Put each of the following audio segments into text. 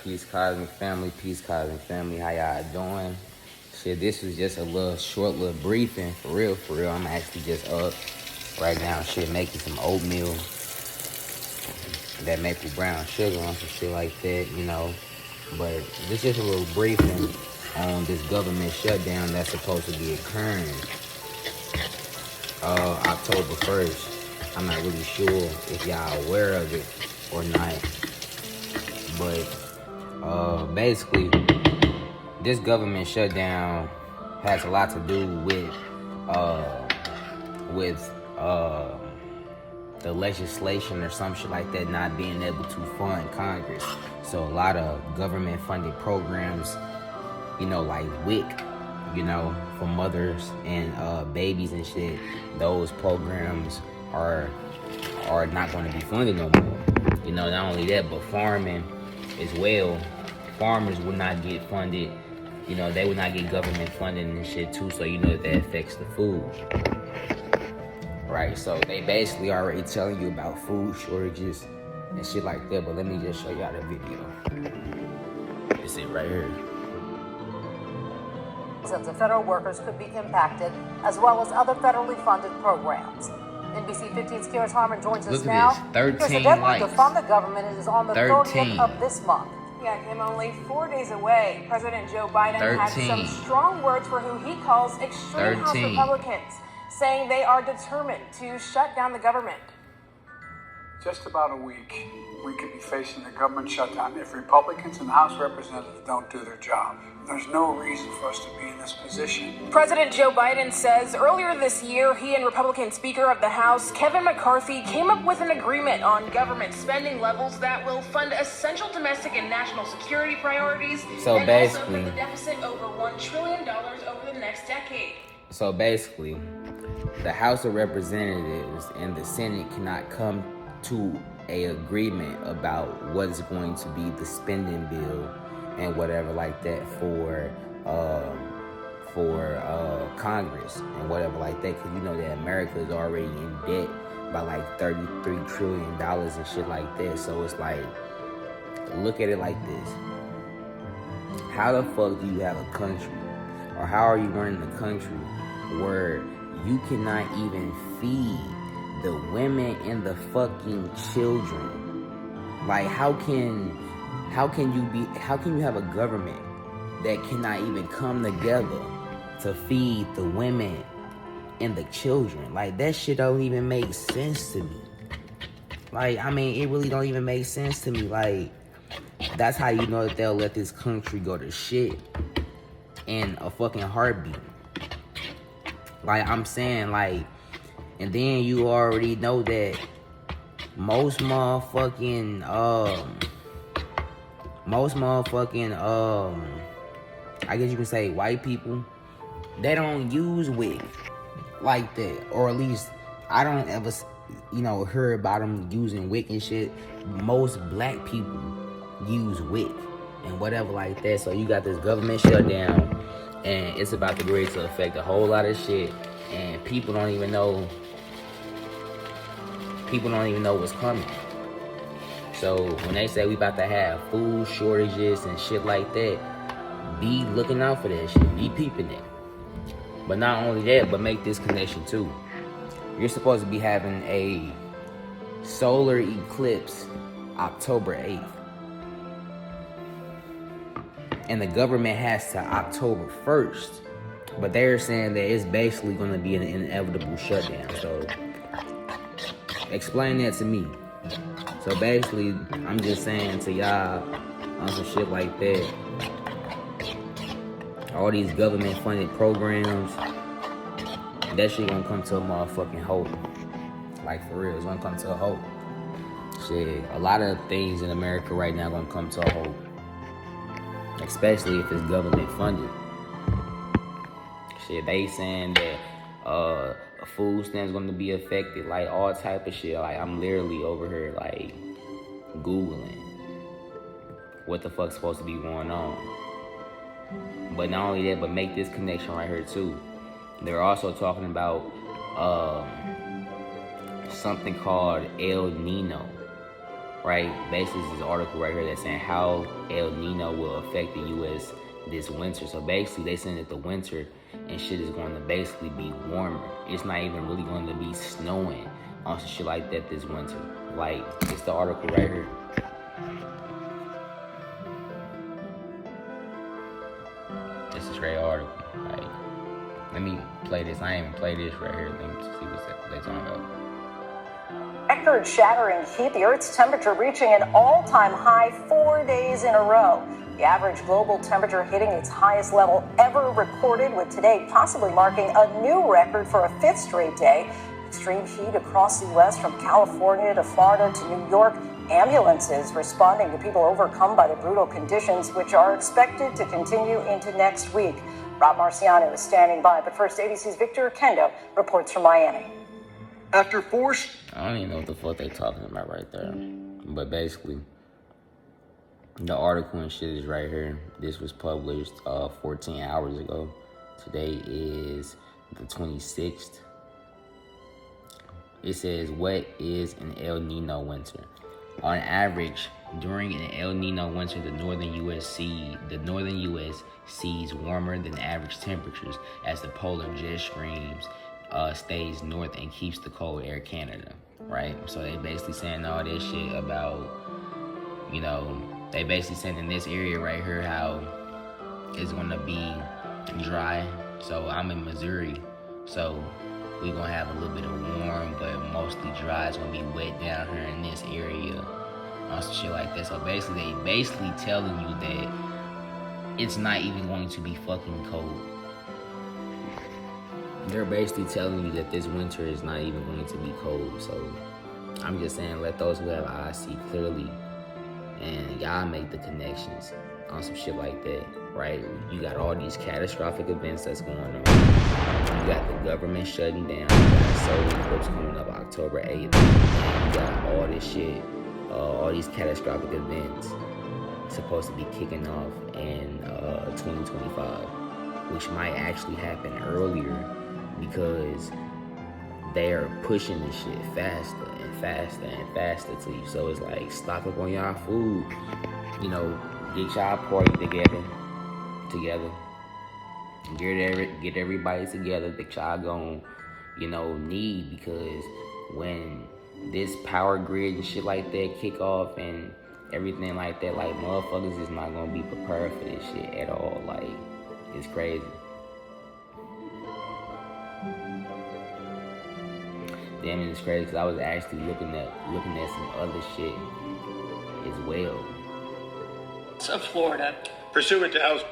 Peace, Cosmic Family. Peace, Cosmic Family. How y'all doing? Shit, this was just a short little briefing. For real. I'm actually just up right now. Shit, making some oatmeal. That maple brown sugar on some shit like that, you know. But this is a little briefing on this government shutdown that's supposed to be occurring October 1st. I'm not really sure if y'all aware of it or not. But basically, this government shutdown has a lot to do with the legislation or some shit like that not being able to fund Congress. So a lot of government-funded programs, you know, like WIC, you know, for mothers and babies and shit, those programs are not going to be funded no more. You know, not only that, but farming as well. Farmers will not get funded. You know, they will not get government funding and shit too. So you know that affects the food. Right, so they basically already telling you about food shortages and shit like that, but let me just show y'all the video. It's it right here. Thousands of federal workers could be impacted, as well as other federally funded programs. NBC 15's Kira Harmon joins us now. Look at this, 13 the deadline likes. to fund the government is on the 30th of this month. Yeah, Kim, only 4 days away. President Joe Biden 13. had some strong words for who he calls extreme House Republicans, saying they are determined to shut down the government. Just about a week, we could be facing a government shutdown if Republicans and House representatives don't do their job. There's no reason for us to be in this position. President Joe Biden says earlier this year, he and Republican Speaker of the House, Kevin McCarthy, came up with an agreement on government spending levels that will fund essential domestic and national security priorities, so and basically, also put the deficit over $1 trillion over the next decade. So basically, the House of Representatives and the Senate cannot come to a agreement about what is going to be the spending bill and whatever like that for Congress and whatever like that, because you know that America is already in debt by like $33 trillion and shit like that. So it's like, look at it like this: how the fuck do you have a country, or how are you running a country where you cannot even feed the women and the fucking children? Like, how can you have a government that cannot even come together to feed the women and the children? Like, that shit don't even make sense to me. Like, I mean, it really don't even make sense to me. Like, that's how you know that they'll let this country go to shit in a fucking heartbeat. Like, I'm saying, like, and then you already know that most motherfucking, I guess you can say white people, they don't use WIC like that. Or at least, I don't ever, you know, hear about them using WIC and shit. Most black people use WIC and whatever like that. So you got this government shutdown, and it's about to really to affect a whole lot of shit, and people don't even know what's coming. So when they say we about to have food shortages and shit like that, be looking out for that shit. Be peeping it. But not only that, but make this connection too. You're supposed to be having a solar eclipse October 8th. And the government has to October 1st. But they're saying that it's basically going to be an inevitable shutdown. So explain that to me. So basically, I'm just saying to y'all on some shit like that, all these government funded programs, that shit gonna come to a motherfucking halt. Like, for real, it's gonna come to a halt. Shit, a lot of things in America right now gonna come to a halt. Especially if it's government funded. Shit, they saying that food stamps gonna be affected, like all type of shit. Like, I'm literally over here like Googling what the fuck's supposed to be going on. But not only that, but make this connection right here too. They're also talking about something called El Nino. right? Basically, this article right here that's saying how El Nino will affect the U.S. this winter. So basically, they saying that the winter and shit is going to basically be warmer. It's not even really going to be snowing on some shit like that this winter. Like, it's the article right here. This is great article. Like, let me play this. I ain't even play this right here. Let me see what they talking about. Record-shattering heat, the Earth's temperature reaching an all-time high 4 days in a row. The average global temperature hitting its highest level ever recorded, with today possibly marking a new record for a fifth straight day. Extreme heat across the U.S. from California to Florida to New York. Ambulances responding to people overcome by the brutal conditions, which are expected to continue into next week. Rob Marciano is standing by, but first, ABC's Victor Kendo reports from Miami. After four... I don't even know what the fuck they talking about right there. But basically, the article and shit is right here. This was published 14 hours ago. Today is the 26th. It says, what is an El Nino winter? On average, during an El Nino winter, the northern U.S. sees warmer than average temperatures as the polar jet streams stays north and keeps the cold air Canada, right? So they basically saying all this shit about, you know, they basically saying in this area right here how it's gonna be dry. So I'm in Missouri, so we're gonna have a little bit of warm, but mostly dry. It's gonna be wet down here in this area, on some shit like that. So basically, they basically telling you that it's not even going to be fucking cold. They're basically telling you that this winter is not even going to be cold. So I'm just saying, let those who have eyes see clearly, and y'all make the connections on some shit like that, right? You got all these catastrophic events that's going on. You got the government shutting down. You got solar eclipse coming up October 8th. And you got all this shit, all these catastrophic events supposed to be kicking off in 2025, which might actually happen earlier because they are pushing this shit faster and faster and faster to you. So it's like, stock up on y'all food. You know, get y'all party together. Get everybody together that y'all gon', you know, need, because when this power grid and shit like that kick off and everything like that, like, motherfuckers is not gonna be prepared for this shit at all. Like, it's crazy. Damn, it's crazy because I was actually looking at some other shit as well. Of Florida, pursuant to House.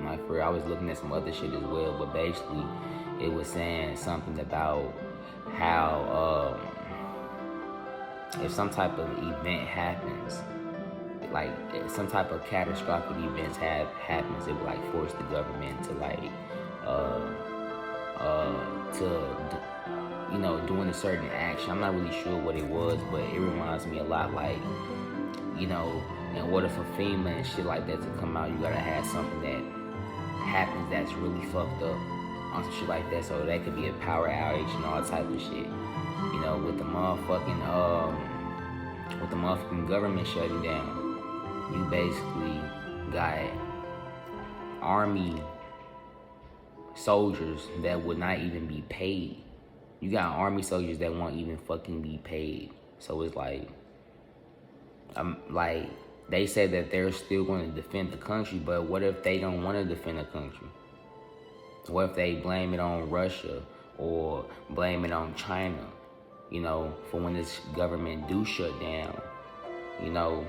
Like, for real, I was looking at some other shit as well, but basically, it was saying something about how if some type of event happens, like if some type of catastrophic events happens, it would like force the government to like you know, doing a certain action. I'm not really sure what it was, but it reminds me a lot, like, you know, in order for FEMA and shit like that to come out, you gotta have something that happens that's really fucked up on some shit like that. So that could be a power outage and all type of shit. You know, with the motherfucking government shutting down, you basically got army soldiers that would not even be paid. You got army soldiers that won't even fucking be paid. So it's like, they say that they're still going to defend the country, but what if they don't want to defend the country? What if they blame it on Russia or blame it on China, you know, for when this government do shut down, you know,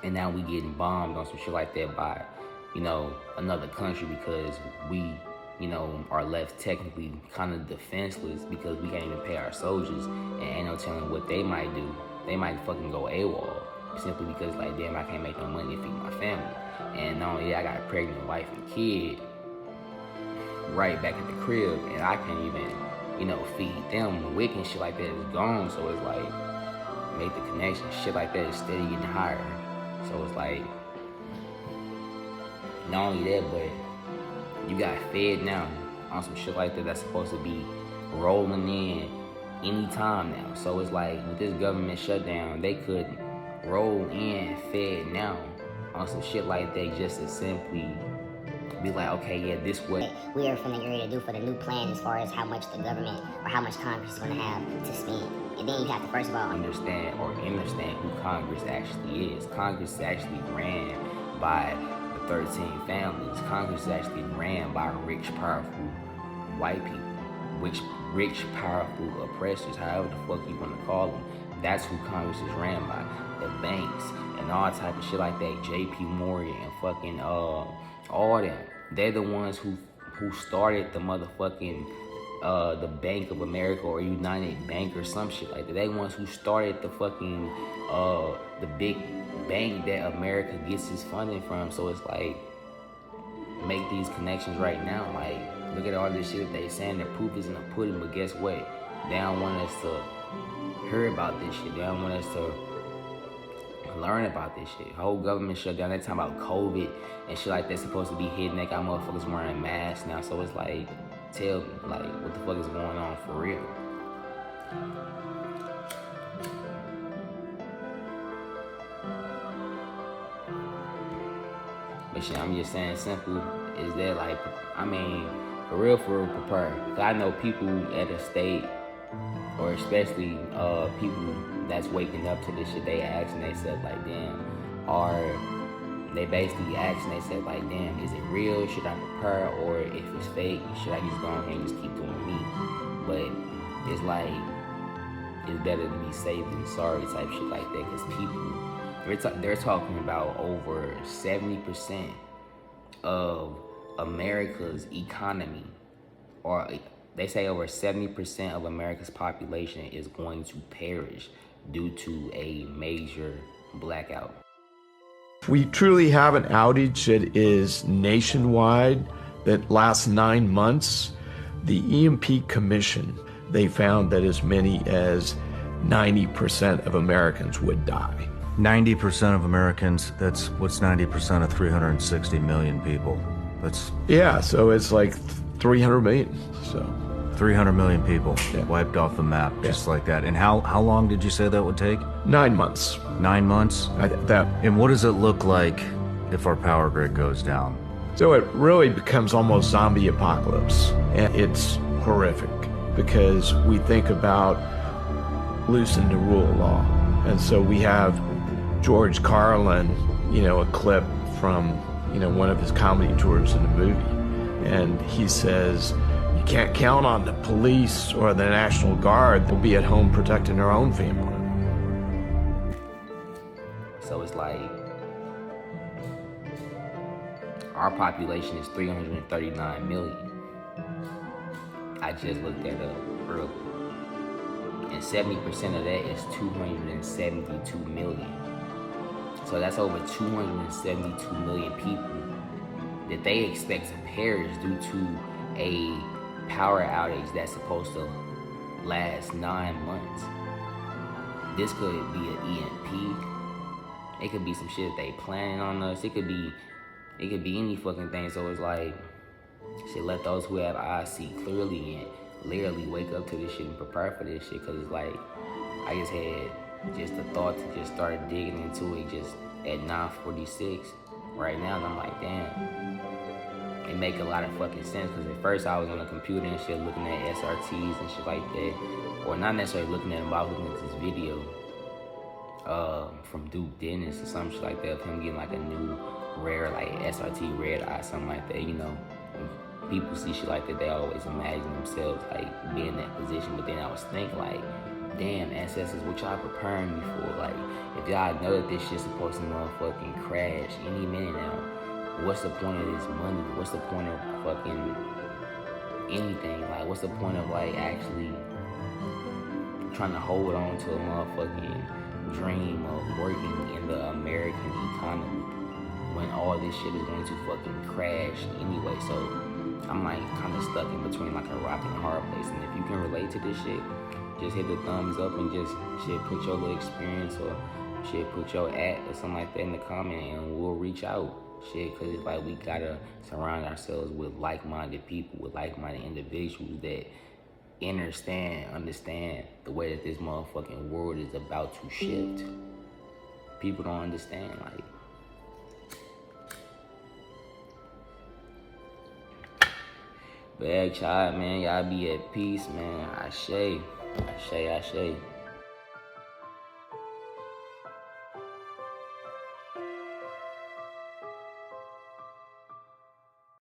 and now we getting bombed on some shit like that by, you know, another country because we, you know, are left technically kind of defenseless because we can't even pay our soldiers, and ain't no telling what they might do. They might fucking go AWOL simply because, like, damn, I can't make no money to feed my family. And not only that, I got a pregnant wife and kid right back at the crib, and I can't even, you know, feed them. WIC and shit like that is gone, so it's like, make the connection. Shit like that is steady getting higher. So it's like, not only that, but you got fed now on some shit like that that's supposed to be rolling in anytime now. So it's like with this government shutdown, they could roll in Fed now on some shit like that just to simply be like, okay, yeah, this what we are finna get ready to do for the new plan as far as how much the government or how much Congress is gonna have to spend. And then you have to first of all understand who Congress actually is. Congress is actually ran by the 13 families. Congress is actually ran by rich, powerful white people, rich, powerful oppressors, however the fuck you want to call them. That's who Congress is ran by. The banks and all type of shit like that. J.P. Morgan and fucking all them. They're the ones who started the motherfucking the Bank of America or United Bank or some shit like that. They the ones who started the fucking the big bank that America gets its funding from. So it's like, make these connections right now. Like, look at all this shit that they saying. The proof is in the pudding, but guess what? They don't want us to hear about this shit. They don't want us to learn about this shit. Whole government shutdown. They talking about COVID and shit like that supposed to be hidden. They got motherfuckers wearing masks now. So it's like, tell me, like, what the fuck is going on for real? But shit, I'm just saying simple is that, like, I mean, for real, prepare. Cause I know people at a state, or especially people that's waking up to this shit, they asking themselves like, damn, they basically asking themselves like, damn, is it real? Should I prepare? Or if it's fake, should I just go ahead and just keep doing me? But it's like, it's better to be safe than sorry type shit like that. Cause people, they're talking about over 70% of America's economy, or they say over 70% of America's population is going to perish due to a major blackout. If we truly have an outage that is nationwide, that lasts 9 months, the EMP Commission, they found that as many as 90% of Americans would die. 90% of Americans, that's what's 90% of 360 million people. That's... Yeah, so it's like 300 million, so... 300 million people wiped off the map, just like that. And how long did you say that would take? 9 months. 9 months? And what does it look like if our power grid goes down? So it really becomes almost zombie apocalypse. And it's horrific because we think about loosening the rule of law. And so we have George Carlin, a clip from, one of his comedy tours in the movie. And he says, you can't count on the police or the National Guard. They'll be at home protecting their own family. So it's like, our population is 339 million. I just looked that up earlier. And 70% of that is 272 million. So that's over 272 million people that they expect to perish due to a power outage that's supposed to last 9 months. This could be an EMP. It could be some shit that they planning on us. It could be any fucking thing. So it's like, shit, let those who have eyes see clearly and literally wake up to this shit and prepare for this shit. Cause it's like, I just had just the thought to just start digging into it just at 9:46 right now. And I'm like, damn. It make a lot of fucking sense, because at first I was on the computer and shit looking at SRTs and shit like that, or not necessarily looking at them, but I was looking at this video from Duke Dennis or some shit like that of him getting like a new rare like SRT red eye, something like that. When people see shit like that, they always imagine themselves like being in that position. But then I was thinking like, damn, ancestors, what y'all preparing me for? Like, if y'all know that this shit's supposed to motherfucking crash any minute now, what's the point of this money? What's the point of fucking anything? Like, what's the point of like actually trying to hold on to a motherfucking dream of working in the American economy when all this shit is going to fucking crash anyway? So I'm like kind of stuck in between like a rock and a hard place. And if you can relate to this shit, just hit the thumbs up and just shit put your little experience or shit put your at or something like that in the comment, and we'll reach out. Shit, because it's like we gotta surround ourselves with like-minded people, with like-minded individuals that understand the way that this motherfucking world is about to shift. People don't understand, like. But hey, child, man, y'all be at peace, man. Ashe.